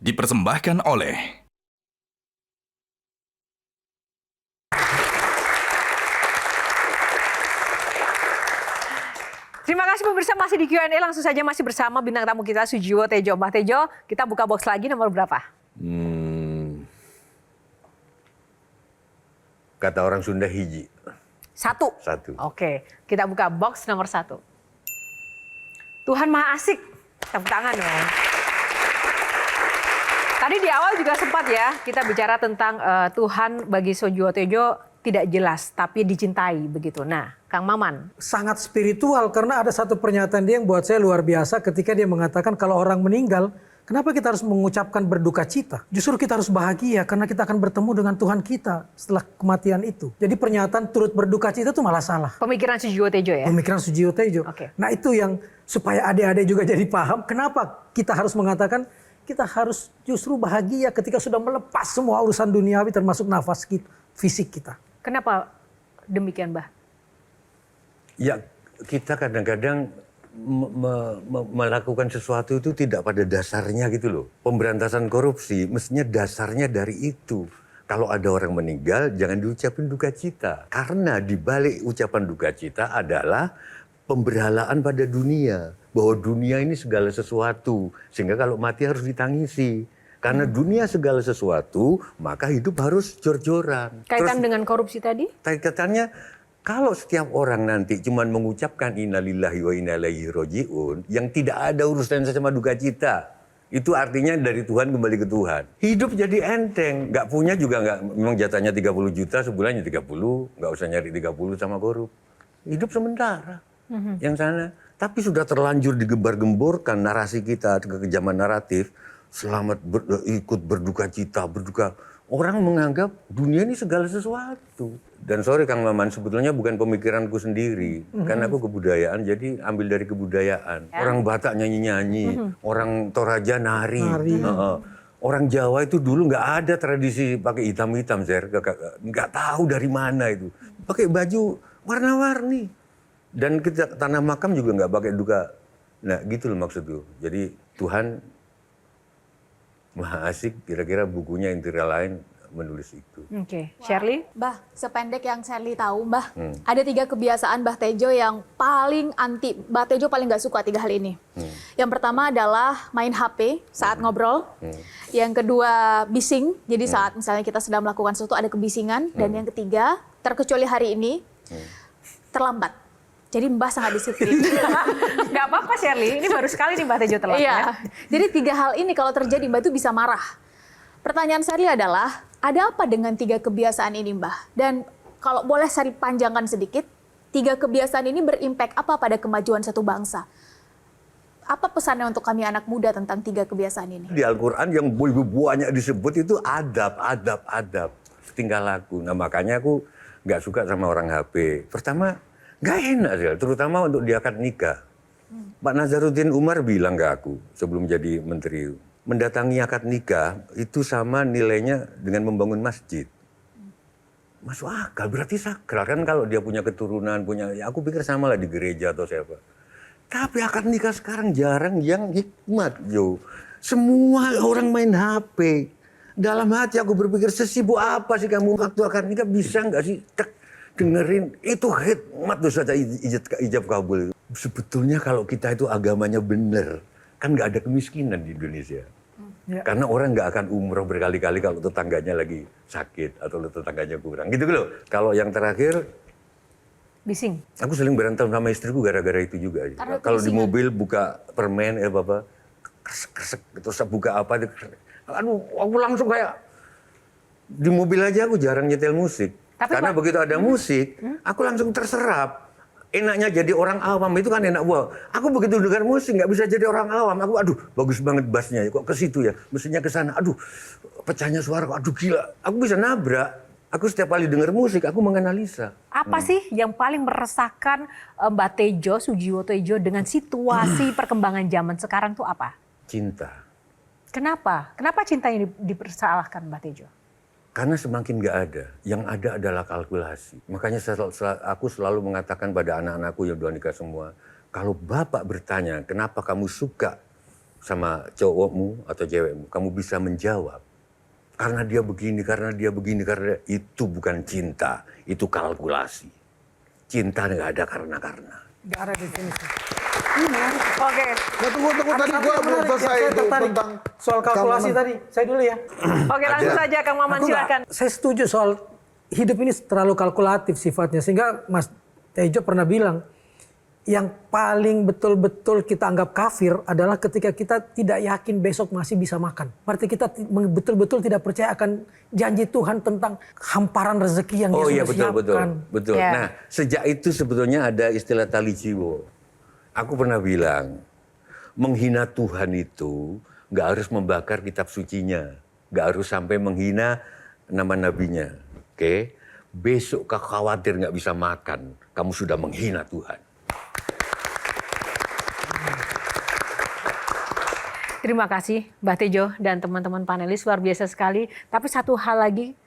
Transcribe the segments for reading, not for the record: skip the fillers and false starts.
dipersembahkan oleh Terima kasih pemirsa, masih di Q&A, langsung saja masih bersama bintang tamu kita Sujiwo Tejo. Mbah Tejo, kita buka box lagi, nomor berapa? Kata orang Sunda hiji. Satu. Oke, kita buka box nomor 1. Tuhan Maha Asik. Tepuk tangan ya. Tadi di awal juga sempat ya kita bicara tentang Tuhan bagi Sujiwo Tejo tidak jelas tapi dicintai begitu. Nah, Kang Maman. Sangat spiritual karena ada satu pernyataan dia yang buat saya luar biasa ketika dia mengatakan kalau orang meninggal, kenapa kita harus mengucapkan berduka cita? Justru kita harus bahagia karena kita akan bertemu dengan Tuhan kita setelah kematian itu. Jadi pernyataan turut berduka cita itu malah salah. Pemikiran Sujiwo Tejo ya? Pemikiran Sujiwo Tejo. Oke. Nah itu yang supaya adik-adik juga jadi paham kenapa kita harus mengatakan kita harus justru bahagia ketika sudah melepas semua urusan duniawi termasuk nafas kita, fisik kita. Kenapa demikian, Mbah? Ya, kita kadang-kadang melakukan sesuatu itu tidak pada dasarnya gitu loh. Pemberantasan korupsi mestinya dasarnya dari itu. Kalau ada orang meninggal jangan diucapin duka cita. Karena di balik ucapan duka cita adalah pemberhalaan pada dunia. Bahwa dunia ini segala sesuatu. Sehingga kalau mati harus ditangisi. Karena dunia segala sesuatu, maka hidup harus jor-joran. Kaitan dengan korupsi tadi? Kaitannya, kalau setiap orang nanti cuma mengucapkan innalillahi wa inna ilaihi roji'un, yang tidak ada urusan sama duka cita, itu artinya dari Tuhan kembali ke Tuhan. Hidup jadi enteng, nggak punya juga nggak, memang jatahnya 30 juta, sebulannya 30, nggak usah nyari 30 sama korup. Hidup sementara, yang sana. Tapi sudah terlanjur digembar-gemborkan narasi kita, kekejaman naratif, selamat ikut berduka cita, berduka. Orang menganggap dunia ini segala sesuatu. Dan sorry Kang Maman, sebetulnya bukan pemikiranku sendiri. Karena aku kebudayaan, jadi ambil dari kebudayaan. Orang Batak nyanyi-nyanyi, orang Toraja nari. Orang Jawa itu dulu nggak ada tradisi pakai hitam-hitam, Zer. Nggak tahu dari mana itu. Pakai baju warna-warni. Dan kita tanah makam juga nggak pakai duka. Nah gitu loh maksudku. Jadi Tuhan Maha Asik, kira-kira bukunya Intira Lain menulis itu. Oke, Shirley? Mbah, sependek yang Shirley tahu, Mbah, ada 3 kebiasaan Mbah Tejo yang paling anti, Mbah Tejo paling nggak suka 3 hal ini. Yang pertama adalah main HP saat ngobrol. Yang kedua, bising. Jadi saat misalnya kita sedang melakukan sesuatu ada kebisingan. Dan yang ketiga, terkecuali hari ini, terlambat. Jadi Mbah sangat disiplin. Nggak apa-apa Shirley, ini baru sekali nih Mbah Tejo telat ya. Iya. Jadi 3 hal ini kalau terjadi Mbah itu bisa marah. Pertanyaan Shirley adalah, ada apa dengan 3 kebiasaan ini Mbah? Dan kalau boleh Shirley panjangkan sedikit, 3 kebiasaan ini berimpak apa pada kemajuan satu bangsa? Apa pesannya untuk kami anak muda tentang 3 kebiasaan ini? Di Al-Quran yang banyak disebut itu adab, tingkah laku. Nah makanya aku nggak suka sama orang HP. Pertama, nggak enak sih, terutama untuk di akad nikah. Pak Nazaruddin Umar bilang ke aku sebelum jadi menteri, mendatangi akad nikah itu sama nilainya dengan membangun masjid. Masuk akal, berarti sakral kan kalau dia punya keturunan, ya aku pikir sama lah di gereja atau siapa. Tapi akad nikah sekarang jarang yang hikmat, Jo. Semua orang main HP. Dalam hati aku berpikir, sesibuk apa sih kamu waktu akad nikah, bisa nggak sih dengerin itu hikmat tuh saja ijab kabul. Sebetulnya kalau kita itu agamanya bener, kan nggak ada kemiskinan di Indonesia. Ya. Karena orang nggak akan umroh berkali-kali kalau tetangganya lagi sakit atau tetangganya kurang. Gitu loh. Kalau yang terakhir, bising. Aku sering berantem sama istriku gara-gara itu juga. Kalau di mobil buka permen, kresek, terus buka apa, aduh, aku langsung kayak di mobil aja aku jarang nyetel musik. Tapi karena begitu ada musik, aku langsung terserap. Enaknya jadi orang awam itu kan enak. Wah, aku begitu dengar musik nggak bisa jadi orang awam. Aku aduh bagus banget bassnya, kok ke situ ya, mestinya ke sana. Aduh, pecahnya suara, aduh gila. Aku bisa nabrak. Aku setiap kali dengar musik, aku menganalisa. Apa sih yang paling meresahkan Mbah Tejo, Sujiwo Tejo dengan situasi perkembangan zaman sekarang tuh apa? Cinta. Kenapa? Kenapa cintanya dipersalahkan Mbah Tejo? Karena semakin nggak ada, yang ada adalah kalkulasi. Makanya aku selalu mengatakan pada anak-anakku yang udah nikah semua, kalau bapak bertanya kenapa kamu suka sama cowokmu atau cewekmu, kamu bisa menjawab. Karena dia begini, karena itu bukan cinta, itu kalkulasi. Cinta nggak ada karena. Nggak ada definisi. Oke. Nah, tunggu tadi gue belum selesai Saya itu tertarik tentang soal kalkulasi keamanan. tadi. Saya dulu ya. Oke, langsung saja Kang Maman, silakan. Saya setuju soal hidup ini terlalu kalkulatif sifatnya. Sehingga Mas Tejo pernah bilang, yang paling betul-betul kita anggap kafir adalah ketika kita tidak yakin besok masih bisa makan. Berarti kita betul-betul tidak percaya akan janji Tuhan tentang hamparan rezeki yang Oh Dia iya, sudah siapkan. betul. Ya. Nah, sejak itu sebetulnya ada istilah tali jiwo. Aku pernah bilang, menghina Tuhan itu nggak harus membakar kitab sucinya, nggak harus sampai menghina nama nabinya. Oke, besok kau khawatir nggak bisa makan, kamu sudah menghina Tuhan. Terima kasih Mbah Tejo dan teman-teman panelis, luar biasa sekali. Tapi satu hal lagi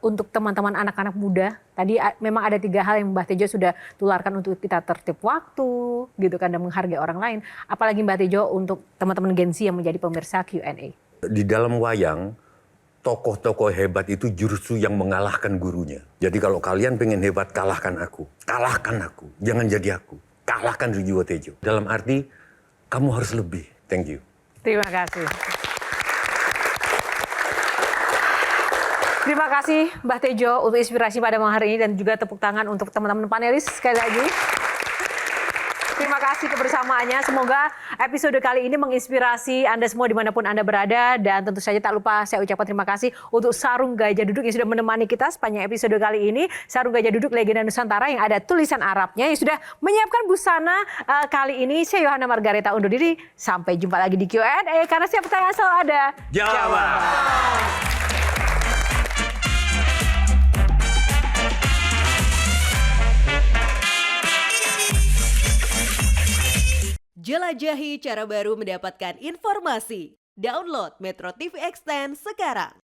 untuk teman-teman anak-anak muda, tadi memang ada 3 hal yang Mbah Tejo sudah tularkan untuk kita tertib waktu, gitu kan, dan menghargai orang lain. Apalagi Mbah Tejo untuk teman-teman Gen Z yang menjadi pemirsa Q&A. Di dalam wayang, tokoh-tokoh hebat itu justru yang mengalahkan gurunya. Jadi kalau kalian pengen hebat, kalahkan aku. Jangan jadi aku. Kalahkan Sujiwo Tejo. Dalam arti, kamu harus lebih. Thank you. Terima kasih. Terima kasih Mbah Tejo untuk inspirasi pada malam hari ini dan juga tepuk tangan untuk teman-teman panelis sekali lagi. Terima kasih kebersamaannya. Semoga episode kali ini menginspirasi Anda semua dimanapun Anda berada. Dan tentu saja tak lupa saya ucapkan terima kasih untuk Sarung Gajah Duduk yang sudah menemani kita sepanjang episode kali ini. Sarung Gajah Duduk Legenda Nusantara yang ada tulisan Arabnya yang sudah menyiapkan busana kali ini. Saya Yohana Margareta undur diri. Sampai jumpa lagi di Q&A karena siapa tanya selalu ada Jawaban. Jelajahi cara baru mendapatkan informasi. Download Metro TV Extend sekarang.